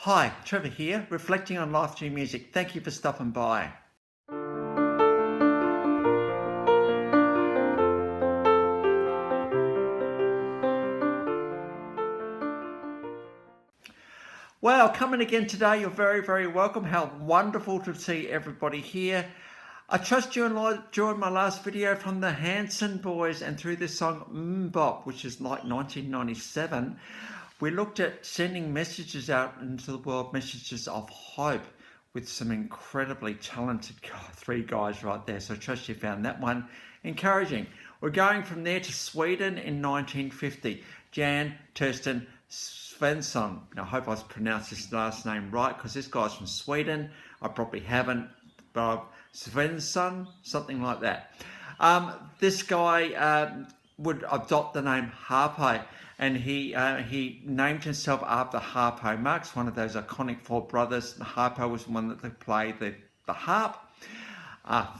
Hi, Trevor here, reflecting on life through music. Thank you for stopping by. Well, coming again today, you're very, very welcome. How wonderful to see everybody here. I trust you enjoyed my last video from the Hanson Boys and through this song Bop, which is like 1997. We looked at sending messages out into the world, messages of hope with some incredibly talented three guys right there. So I trust you found that one encouraging. We're going from there to Sweden in 1950. Jan Tursten Svensson. Now, I hope I pronounced his last name right because this guy's from Sweden. I probably haven't, but Svensson, something like that. This guy would adopt the name Harpo, and he named himself after Harpo Marx, one of those iconic four brothers. Harpo was the one that played the harp.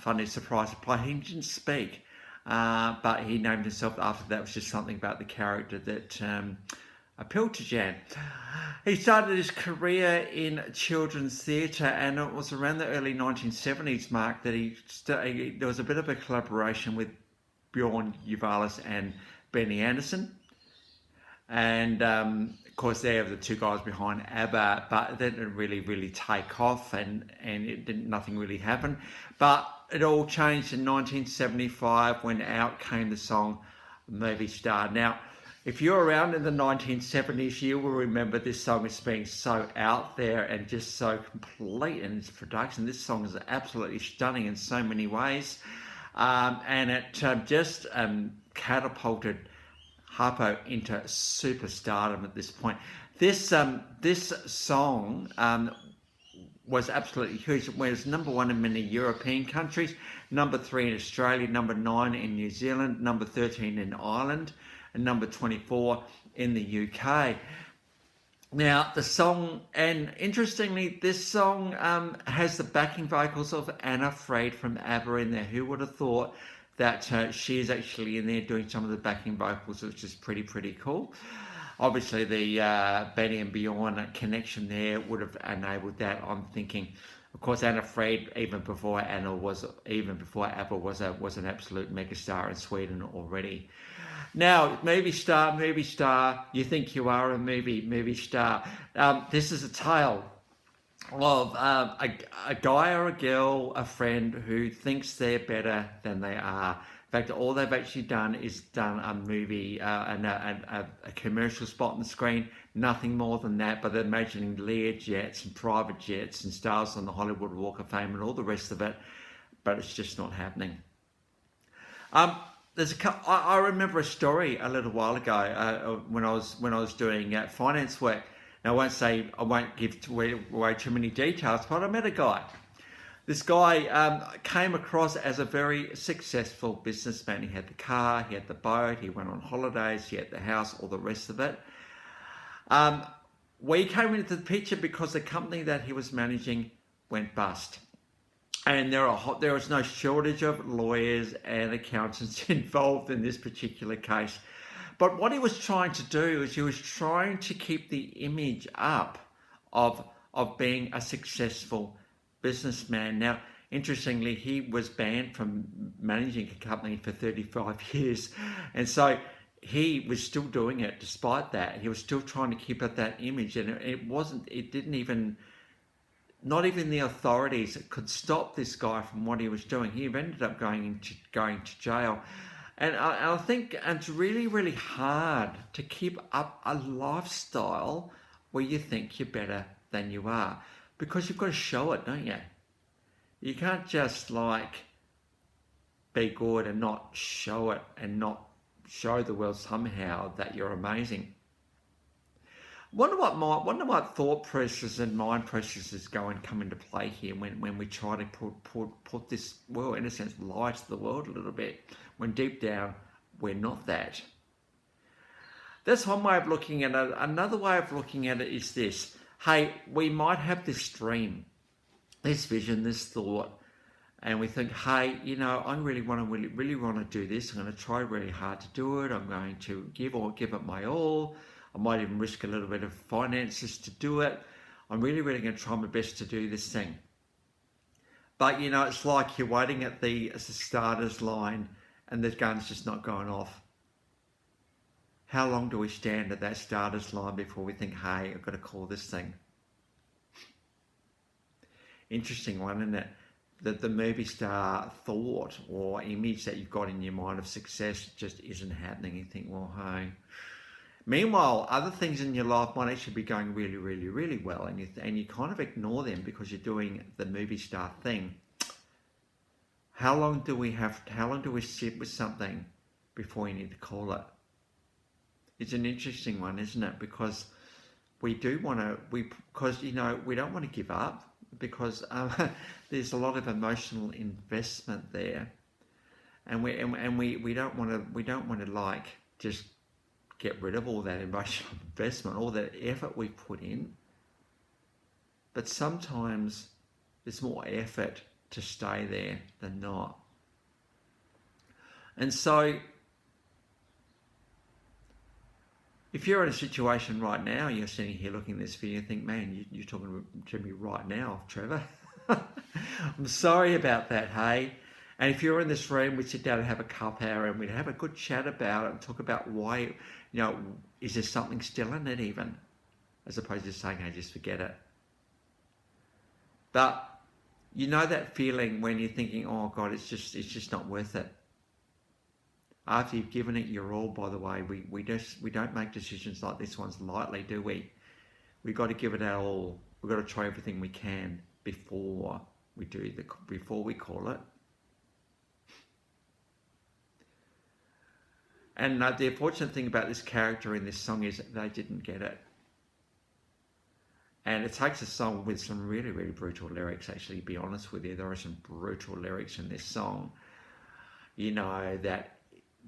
Funny surprise to play. He didn't speak, but he named himself after that. It was just something about the character that appealed to Jan. He started his career in children's theatre, and it was around the early 1970s mark that there was a bit of a collaboration with Bjorn Juvalis and Benny Andersson. And of course, they're the two guys behind ABBA, but it didn't really take off, and nothing really happened. But it all changed in 1975 when out came the song Moviestar. Now, if you're around in the 1970s, you will remember this song as being so out there and just so complete in its production. This song is absolutely stunning in so many ways. And it just catapulted Harpo into superstardom at this point. This song was absolutely huge. It was number one in many European countries, number 3 in Australia, number 9 in New Zealand, number 13 in Ireland, and number 24 in the UK. Now, the song, and interestingly, this song has the backing vocals of Anna Freed from ABBA in there. Who would have thought that she is actually in there doing some of the backing vocals, which is pretty cool. Obviously, the Benny and Bjorn connection there would have enabled that. I'm thinking, of course, Anna Freed, even before ABBA was an absolute megastar in Sweden already. Now, movie star, you think you are a movie star. This is a tale of a guy or a girl, a friend who thinks they're better than they are. In fact, all they've actually done is done a movie, a commercial spot on the screen, nothing more than that, but they're imagining Lear jets and private jets and stars on the Hollywood Walk of Fame and all the rest of it, but it's just not happening. I remember a story a little while ago when I was doing finance work. Now, I won't give away too many details, but I met a guy. This guy came across as a very successful businessman. He had the car, he had the boat, he went on holidays, he had the house, all the rest of it. We came into the picture because the company that he was managing went bust. And there was no shortage of lawyers and accountants involved in this particular case. But what he was trying to do is he was trying to keep the image up of being a successful businessman. Now, interestingly, he was banned from managing a company for 35 years. And so he was still doing it despite that. He was still trying to keep up that image. And not even the authorities could stop this guy from what he was doing. He ended up going to jail. And I think it's really hard to keep up a lifestyle where you think you're better than you are, because you've got to show it, don't you? You can't just be good and not show it and not show the world somehow that you're amazing. Wonder what thought processes and mind processes come into play here when we try to put this, well, in a sense, lie to the world a little bit, when deep down we're not that. That's one way of looking at it. Another way of looking at it is this: hey, we might have this dream, this vision, this thought, and we think, hey, I really want to do this. I'm going to try really hard to do it. I'm going to give it my all. I might even risk a little bit of finances to do it. I'm really, really going to try my best to do this thing. But, you know, it's like you're waiting at the starter's line and the gun's just not going off. How long do we stand at that starter's line before we think, hey, I've got to call this thing? Interesting one, isn't it? That the movie star thought or image that you've got in your mind of success just isn't happening. You think, well, hey. Meanwhile, other things in your life might actually be going really, really, really well, and you kind of ignore them because you're doing the movie star thing. How long do we sit with something before you need to call it? It's an interesting one, isn't it? Because we do want to, because you know, we don't want to give up because there's a lot of emotional investment there, and we don't want to like just get rid of all that emotional investment, all that effort we put in. But sometimes there's more effort to stay there than not. And so if you're in a situation right now, you're sitting here looking at this video and think, man, you're talking to me right now, Trevor. I'm sorry about that, hey? And if you're in this room, we'd sit down and have a cup hour and we'd have a good chat about it and talk about why, you know, is there something still in it even? As opposed to saying, hey, just forget it. But you know that feeling when you're thinking, oh God, it's just not worth it. After you've given it your all, by the way, we don't make decisions like this ones lightly, do we? We've got to give it our all. We've got to try everything we can before we call it. And the unfortunate thing about this character in this song is that they didn't get it. And it takes a song with some really, really brutal lyrics, actually, to be honest with you. There are some brutal lyrics in this song. You know, that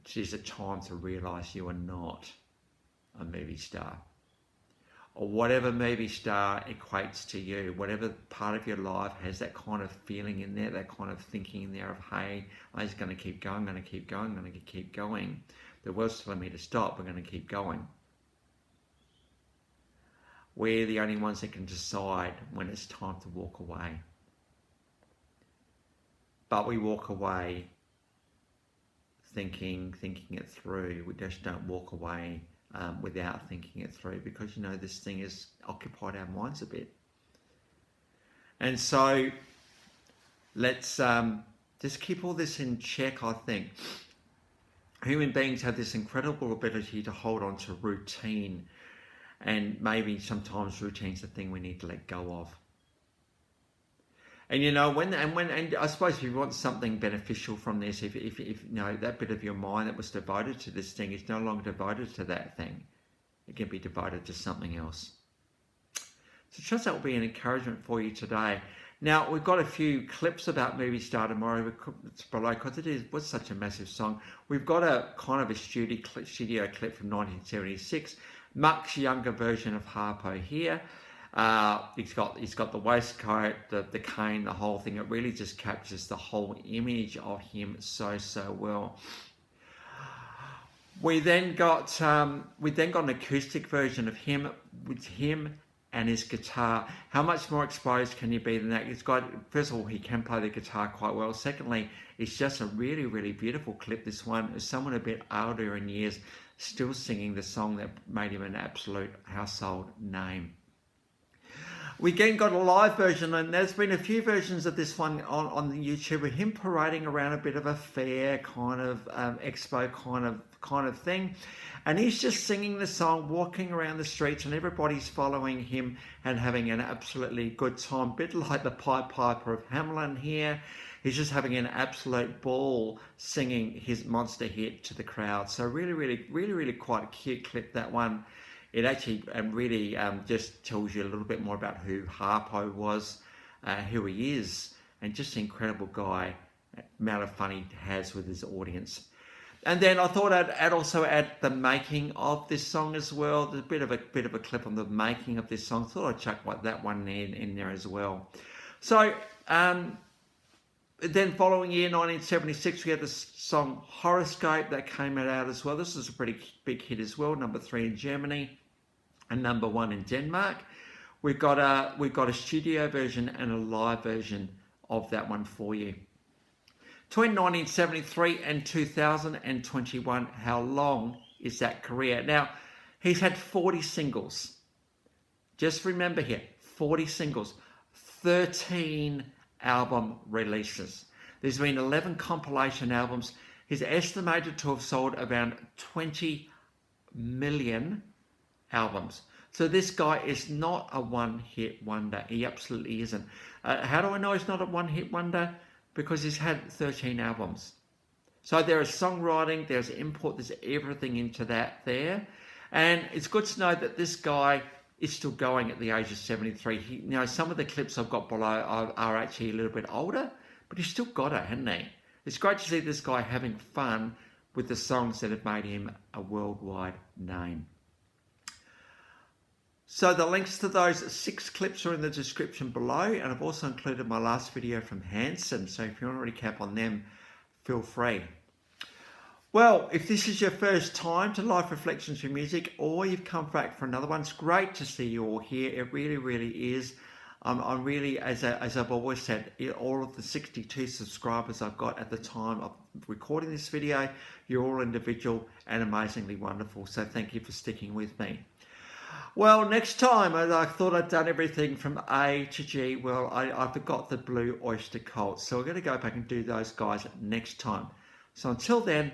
it's a time to realise you are not a movie star. Or whatever movie star equates to you, whatever part of your life has that kind of feeling in there, that kind of thinking in there of, hey, I'm just going to keep going, I'm going to keep going, I'm going to keep going. The world's telling me to stop, we're going to keep going. We're the only ones that can decide when it's time to walk away. But we walk away thinking it through. We just don't walk away without thinking it through, because, you know, this thing has occupied our minds a bit. And so let's just keep all this in check, I think. Human beings have this incredible ability to hold on to routine, and maybe sometimes routine's the thing we need to let go of. And you know, and I suppose if you want something beneficial from this, if you know, that bit of your mind that was devoted to this thing is no longer devoted to that thing, it can be devoted to something else. So trust that will be an encouragement for you today. Now, we've got a few clips about Movie Star Tomorrow. It's below because it was such a massive song. We've got a kind of a studio clip from 1976, much younger version of Harpo here. He's got the waistcoat, the cane, the whole thing. It really just captures the whole image of him so well. We then got an acoustic version of him with him and his guitar. How much more exposed can you be than that? First of all, he can play the guitar quite well. Secondly, it's just a really, really beautiful clip. This one is someone a bit older in years, still singing the song that made him an absolute household name. We again got a live version, and there's been a few versions of this one on the YouTube with him parading around a bit of a fair kind of expo kind of thing, and he's just singing the song, walking around the streets, and everybody's following him and having an absolutely good time. Bit like the Pied Piper of Hamelin here. He's just having an absolute ball singing his monster hit to the crowd. So really quite a cute clip, that one. It actually really just tells you a little bit more about who Harpo was, who he is, and just an incredible guy, amount of fun he has with his audience. And then I thought I'd also add the making of this song as well. There's a bit of a clip on the making of this song. Thought I'd chuck that one in there as well. So then following year, 1976, we had the song Horoscope that came out as well. This is a pretty big hit as well, number 3 in Germany and number 1 in Denmark. we've got a studio version and a live version of that one for you. Between 1973 and 2021, how long is that career? Now, he's had 40 singles. Just remember here, 40 singles, 13 album releases. There's been 11 compilation albums. He's estimated to have sold around 20 million albums. So this guy is not a one-hit wonder. He absolutely isn't. How do I know he's not a one-hit wonder? Because he's had 13 albums. So there is songwriting, there's input, there's everything into that there. And it's good to know that this guy is still going at the age of 73. Some of the clips I've got below are actually a little bit older, but he's still got it, hasn't he? It's great to see this guy having fun with the songs that have made him a worldwide name. So the links to those 6 clips are in the description below, and I've also included my last video from Hanson, so if you want to recap on them, feel free. Well, if this is your first time to Life Reflections through Music, or you've come back for another one, it's great to see you all here. It really, really is. I'm really, as I've always said, all of the 62 subscribers I've got at the time of recording this video, you're all individual and amazingly wonderful. So thank you for sticking with me. Well, next time, I thought I'd done everything from A to G. Well, I forgot the Blue Oyster Cult. So we're going to go back and do those guys next time. So until then,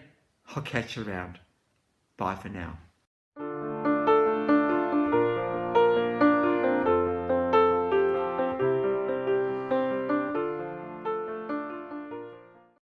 I'll catch you around. Bye for now.